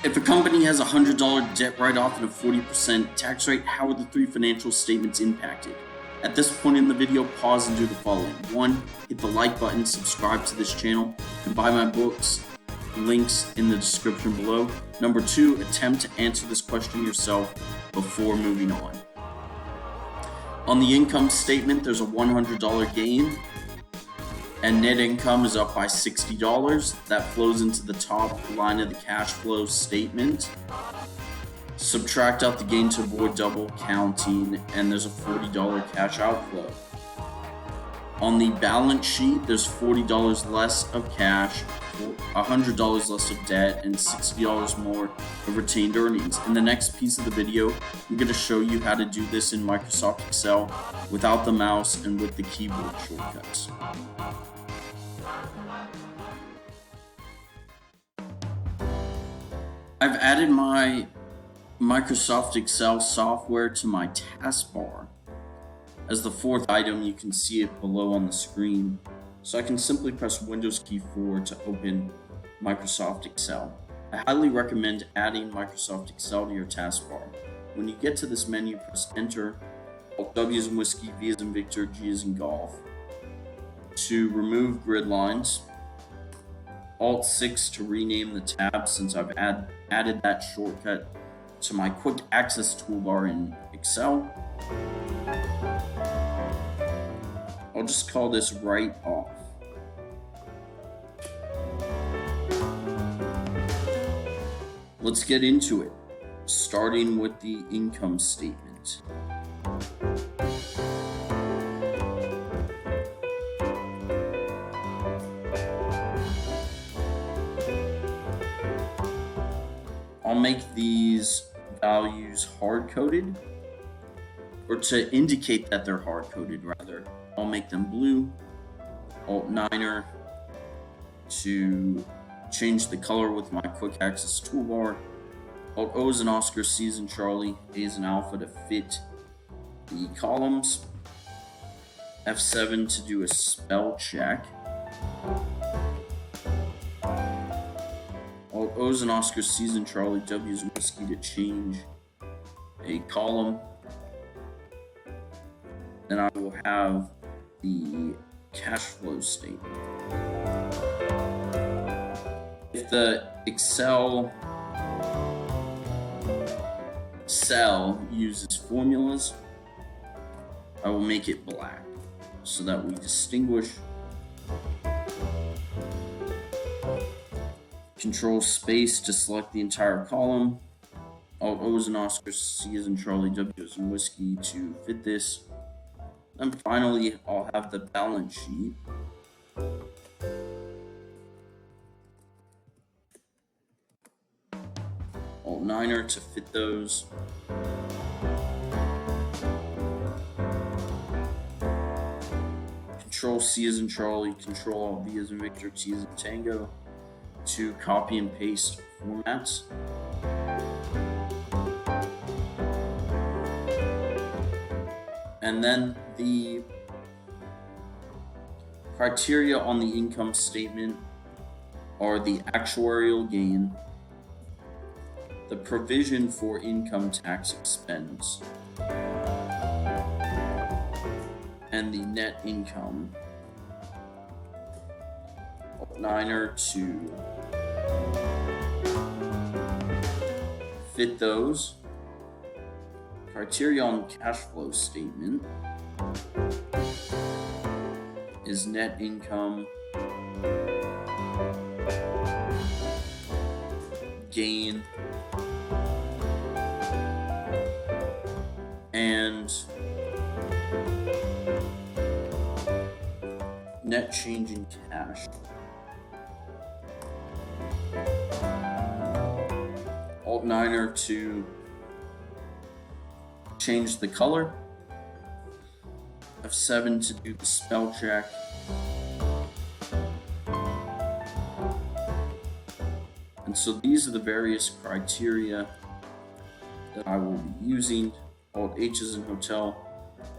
If a company has a $100 debt write-off and a 40% tax rate, how are the three financial statements impacted? At this point in the video, pause and do the following. 1. Hit the like button, subscribe to this channel, and buy my books. Links in the description below. Number 2, attempt to answer this question yourself before moving on. On the income statement, there's a $100 gain, and net income is up by $60. That flows into the top line of the cash flow statement. Subtract out the gain to avoid double counting, and there's a $40 cash outflow. On the balance sheet, there's $40 less of cash, $100 less of debt, and $60 more of retained earnings. In the next piece of the video, I'm going to show you how to do this in Microsoft Excel without the mouse and with the keyboard shortcuts. I've added my Microsoft Excel software to my taskbar. As the fourth item, you can see it below on the screen. So I can simply press Windows key 4 to open Microsoft Excel. I highly recommend adding Microsoft Excel to your taskbar. When you get to this menu, press Enter, Alt W as in whiskey, V as in Victor, G as in golf. To remove grid lines, Alt 6 to rename the tab since I've added that shortcut to my quick access toolbar in Excel. I'll just call this write off. Let's get into it, starting with the income statement. I'll make these values hard-coded, or to indicate that they're hard-coded rather. I'll make them blue, Alt-9er to change the color with my quick access toolbar, Alt-O as in Oscar, C as in Charlie, A as in Alpha to fit the columns, F7 to do a spell check, Alt-O as in Oscar, C as in Charlie, W as in Whiskey to change a column. Then I will have the cash flow statement. If the Excel cell uses formulas, I will make it black so that we distinguish. Control space to select the entire column. Alt-O as in Oscar, C as in Charlie, W as in Whiskey to fit this. And finally, I'll have the balance sheet. Alt-9er to fit those. Control C as in Charlie, Control Alt V as in Victor, T as in Tango to copy and paste formats. And then the criteria on the income statement are the actuarial gain, the provision for income tax expense, and the net income. Alt-9er to fit those. Criteria on cash flow statement is net income, gain, and net change in cash. Alt-9er to change the color, F7 to do the spell check, and so these are the various criteria that I will be using. Alt-H is in hotel,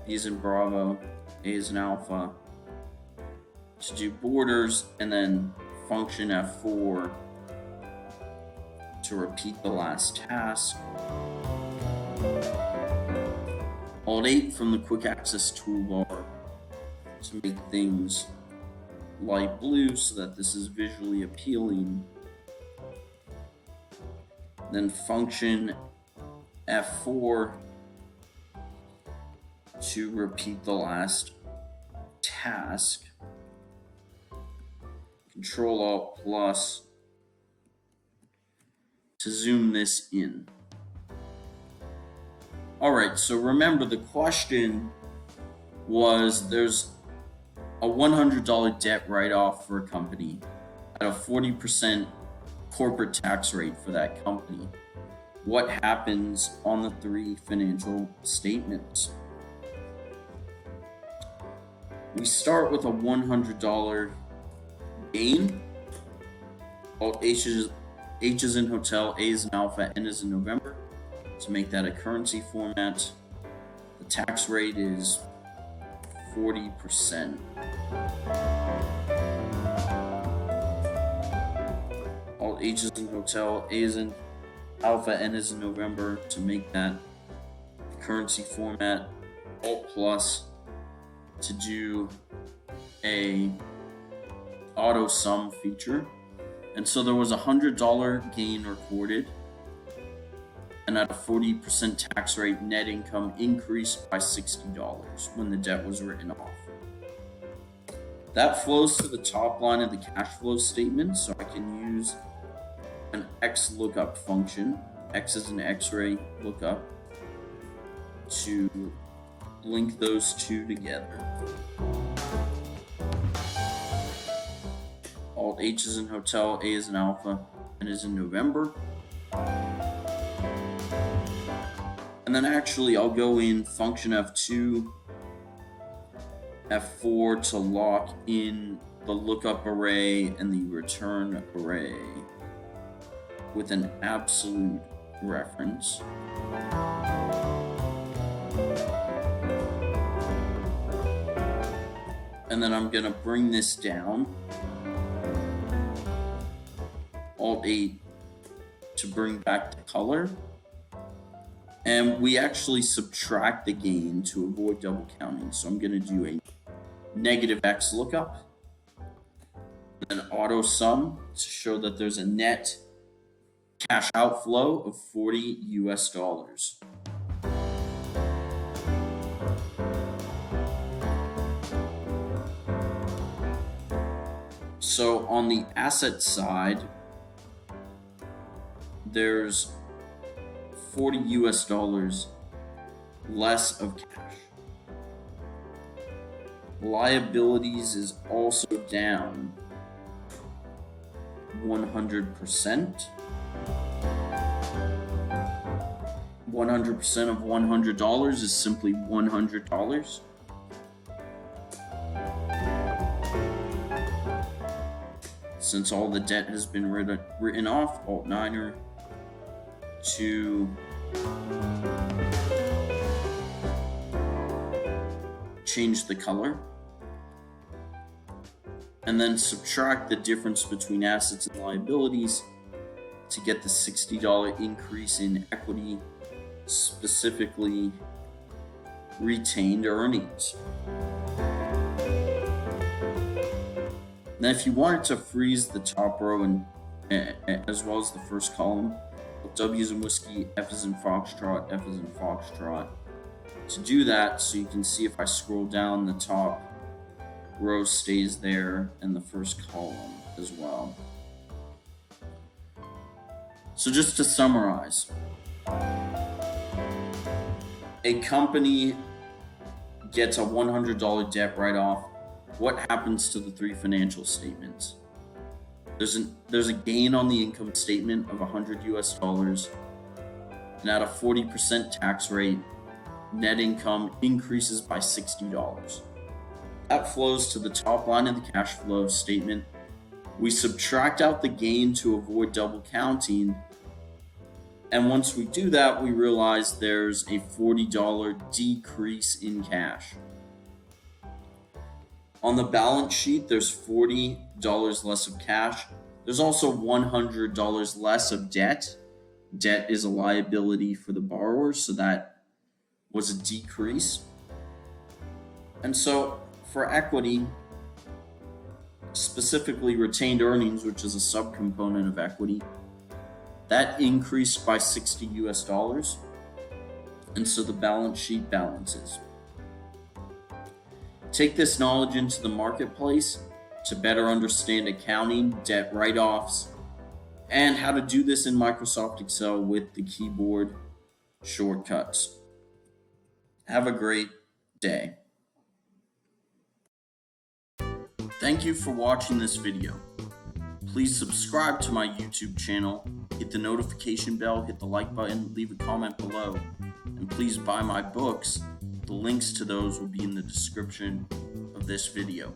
B is in Bravo, A is in Alpha, to do borders, and then function F4 to repeat the last task. Alt-8 from the quick access toolbar to make things light blue so that this is visually appealing. Then function F4 to repeat the last task. Control-Alt+ to zoom this in. Alright, so remember the question was there's a $100 debt write-off for a company at a 40% corporate tax rate for that company. What happens on the 3 financial statements? We start with a $100 gain. H is in hotel, A is in alpha, N is in November. To make that a currency format, the tax rate is 40%. Alt H is in hotel, A is in alpha, N is in November. To make that currency format, Alt+ to do a auto sum feature. And so there was a $100 gain recorded, and at a 40% tax rate, net income increased by $60 when the debt was written off. That flows to the top line of the cash flow statement, so I can use an X lookup function. X is an X-ray lookup to link those two together. Alt H is in hotel, A is in alpha, N is in November. And then actually I'll go in function F2, F4 to lock in the lookup array and the return array with an absolute reference. And then I'm gonna bring this down. Alt-8 to bring back the color. And we actually subtract the gain to avoid double counting. So I'm gonna do a negative X lookup. Then auto sum to show that there's a net cash outflow of $40 US. So on the asset side, there's $40 US less of cash. Liabilities is also down 100%. 100% of $100 is simply $100. Since all the debt has been written off, Alt-9 to change the color, and then subtract the difference between assets and liabilities to get the $60 increase in equity, specifically retained earnings. Now, if you wanted to freeze the top row and as well as the first column, W is in whiskey, F is in foxtrot, F is in foxtrot. To do that, so you can see if I scroll down, the top row stays there and the first column as well. So just to summarize, a company gets a $100 debt write-off. What happens to the 3 financial statements? There's a gain on the income statement of $100 US, and at a 40% tax rate, net income increases by $60. That flows to the top line of the cash flow statement. We subtract out the gain to avoid double counting, and once we do that, we realize there's a $40 decrease in cash. On the balance sheet, there's $40 less of cash. There's also $100 less of debt. debt is a liability for the borrower, so that was a decrease. And so for equity, specifically retained earnings, which is a subcomponent of equity, that increased by $60. And so the balance sheet balances. Take this knowledge into the marketplace to better understand accounting, debt write-offs, and how to do this in Microsoft Excel with the keyboard shortcuts. Have a great day. Thank you for watching this video. Please subscribe to my YouTube channel, hit the notification bell, hit the like button, leave a comment below, and please buy my books. The links to those will be in the description of this video.